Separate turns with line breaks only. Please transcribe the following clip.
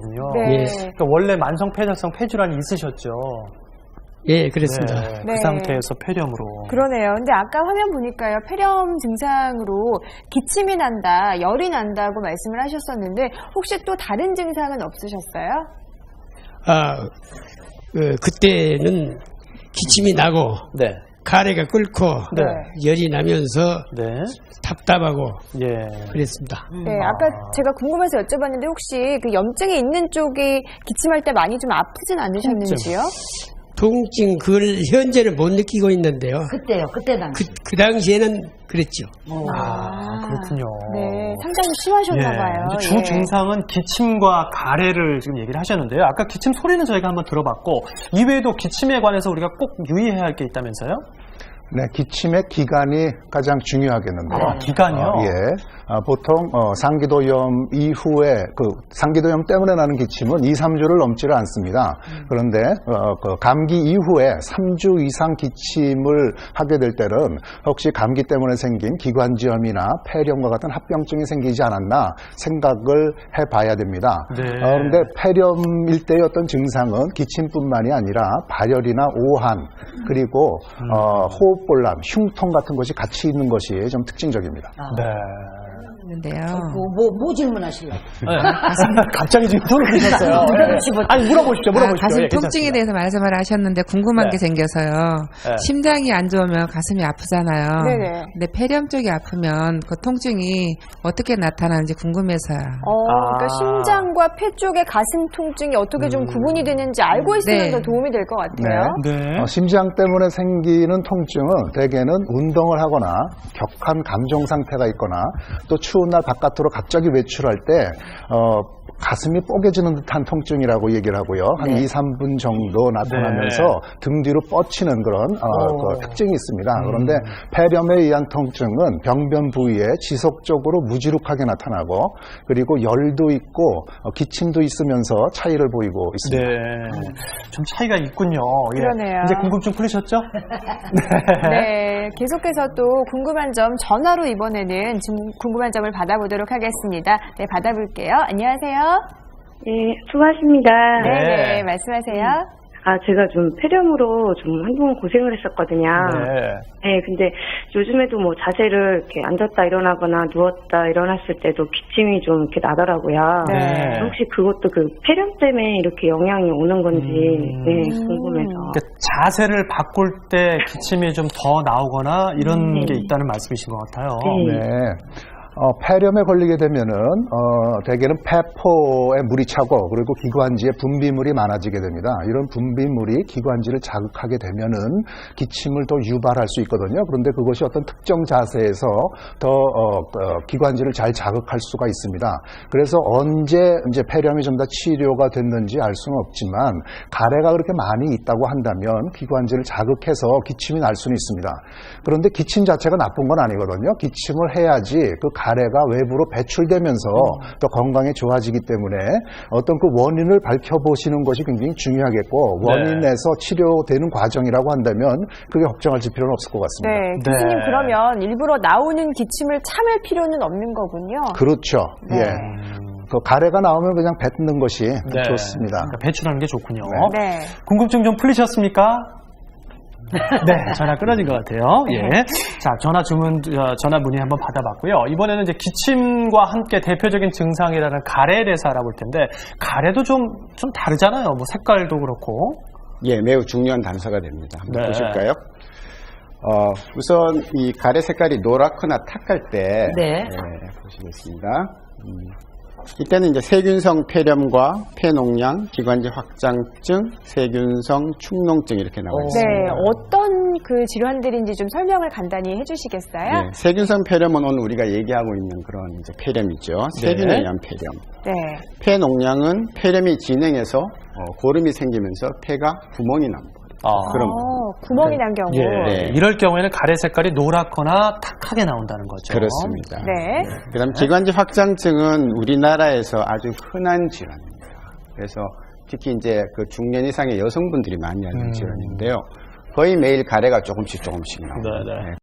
거군요.
네.
그러니까 원래 만성 폐혈성 폐질환이 있으셨죠.
예, 그렇습니다.
네,
네.
그 상태에서 폐렴으로.
그러네요. 근데 아까 화면 보니까요, 폐렴 증상으로 기침이 난다, 열이 난다고 말씀을 하셨었는데 혹시 또 다른 증상은 없으셨어요?
그때는 기침이 나고
네.
가래가 끓고
네.
열이 나면서
네.
답답하고
예.
그랬습니다.
네, 아까 제가 궁금해서 여쭤봤는데 혹시 그 염증이 있는 쪽이 기침할 때 많이 좀 아프진 않으셨는지요?
통증 그걸 현재는 못 느끼고 있는데요.
그때요, 그때 당시.
그 당시에는 그랬죠.
그렇군요.
네, 상당히 심하셨나 봐요.
이제 주 증상은 기침과 가래를 지금 얘기를 하셨는데요. 아까 기침 소리는 저희가 한번 들어봤고 이외에도 기침에 관해서 우리가 꼭 유의해야 할 게 있다면서요?
네, 기침의 기간이 가장 중요하겠는데요.
기간이요?
예. 보통 상기도염 이후에 상기도염 때문에 나는 기침은 2, 3주를 넘지를 않습니다. 그런데 그 감기 이후에 3주 이상 기침을 하게 될 때는 혹시 감기 때문에 생긴 기관지염이나 폐렴과 같은 합병증이 생기지 않았나 생각을 해봐야 됩니다.
네.
그런데 폐렴일 때의 어떤 증상은 기침뿐만이 아니라 발열이나 오한 그리고 호흡곤란, 흉통 같은 것이 같이 있는 것이 좀 특징적입니다.
네.
있는데요. 뭐 질문하실래요?
네. 갑자기 지금 손을 드셨어요. 아니, 물어보십시오.
가슴
예,
통증에
괜찮습니다.
대해서 말씀을 하셨는데 궁금한
네.
게 생겨서요.
네.
심장이 안 좋으면 가슴이 아프잖아요.
네네.
근데 폐렴 쪽이 아프면 그 통증이 어떻게 나타나는지 궁금해서요.
그러니까 심장과 폐 쪽의 가슴 통증이 어떻게 좀 구분이 되는지 알고 있으면
네.
더 도움이 될 것 같아요.
네.
심장 때문에 생기는 통증은 대개는 운동을 하거나 격한 감정 상태가 있거나 또 추운 날 바깥으로 갑자기 외출할 때 가슴이 뽀개지는 듯한 통증이라고 얘기를 하고요. 한 2, 3분 정도 나타나면서 등 뒤로 뻗치는 그런 그 특징이 있습니다. 그런데 폐렴에 의한 통증은 병변 부위에 지속적으로 무지룩하게 나타나고 그리고 열도 있고 기침도 있으면서 차이를 보이고 있습니다.
네. 좀 차이가 있군요. 예.
그러네요.
이제 궁금증 풀리셨죠?
네, 계속해서 또 궁금한 점 전화로 이번에는 궁금한 점을 받아보도록 하겠습니다. 네, 받아볼게요. 안녕하세요.
네, 수고하십니다.
네, 말씀하세요.
제가 좀 폐렴으로 좀 한동안 고생을 했었거든요. 네, 근데 요즘에도 뭐 자세를 이렇게 앉았다 일어나거나 누웠다 일어났을 때도 기침이 좀 이렇게 나더라고요.
네.
혹시 그것도 그 폐렴 때문에 이렇게 영향이 오는 건지 궁금해서.
그러니까 자세를 바꿀 때 기침이 좀 더 나오거나 이런 게 있다는 말씀이신 것 같아요.
네. 폐렴에 걸리게 되면은 대개는 폐포에 물이 차고 그리고 기관지에 분비물이 많아지게 됩니다. 이런 분비물이 기관지를 자극하게 되면은 기침을 더 유발할 수 있거든요. 그런데 그것이 어떤 특정 자세에서 더 기관지를 잘 자극할 수가 있습니다. 그래서 언제 이제 폐렴이 좀 더 치료가 됐는지 알 수는 없지만 가래가 그렇게 많이 있다고 한다면 기관지를 자극해서 기침이 날 수는 있습니다. 그런데 기침 자체가 나쁜 건 아니거든요. 기침을 해야지 그 가래가 외부로 배출되면서 더 건강에 좋아지기 때문에 어떤 그 원인을 밝혀보시는 것이 굉장히 중요하겠고 원인에서 치료되는 과정이라고 한다면 그게 걱정할 필요는 없을 것 같습니다.
네, 교수님 그러면 일부러 나오는 기침을 참을 필요는 없는 거군요.
그렇죠.
네.
예. 그 가래가 나오면 그냥 뱉는 것이 좋습니다.
그러니까 배출하는 게 좋군요.
네.
궁금증 좀 풀리셨습니까? 네, 전화 끊어진 것 같아요. 예. 자, 전화 문의 한번 받아봤고요. 이번에는 이제 기침과 함께 대표적인 증상이라는 가래에 대해서 알아볼 텐데, 가래도 좀 다르잖아요. 뭐 색깔도 그렇고.
예, 매우 중요한 단서가 됩니다. 한번
네.
보실까요? 우선 이 가래 색깔이 노랗거나 탁할 때, 보시겠습니다. 이때는 이제 세균성 폐렴과 폐농양, 기관지 확장증, 세균성 축농증 이렇게 나와 있습니다.
네, 어떤 그 질환들인지 좀 설명을 간단히 해주시겠어요?
네, 세균성 폐렴은 오늘 우리가 얘기하고 있는 그런 이제 폐렴이죠. 세균에 의한 폐렴.
네.
폐농양은 폐렴이 진행해서 고름이 생기면서 폐가 구멍이 납니다. 그럼
구멍이 난 경우.
예, 이럴 경우에는 가래 색깔이 노랗거나 탁하게 나온다는 거죠.
그렇습니다.
네.
그다음 기관지 확장증은 우리나라에서 아주 흔한 질환입니다. 그래서 특히 이제 그 중년 이상의 여성분들이 많이 하는 질환인데요. 거의 매일 가래가 조금씩 나옵니다.
네.